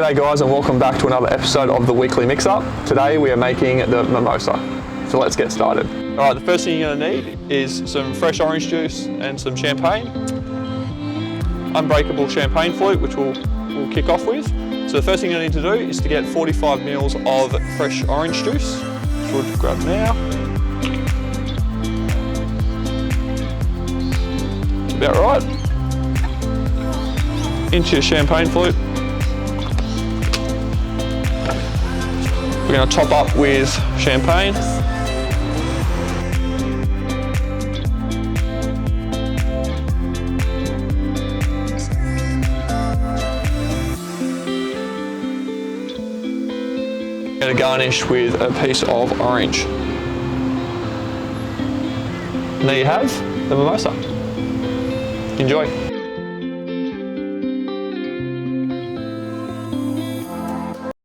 G'day guys, and welcome back to another episode of the weekly mix-up. Today we are making the mimosa, so let's get started. All right, the first thing you're going to need is some fresh orange juice and some champagne. Unbreakable champagne flute, which we'll kick off with. So the first thing you need to do is to get 45 mils of fresh orange juice, which we'll grab now. About right. Into your champagne flute. We're going to top up with champagne. Going to garnish with a piece of orange. And there you have the mimosa. Enjoy.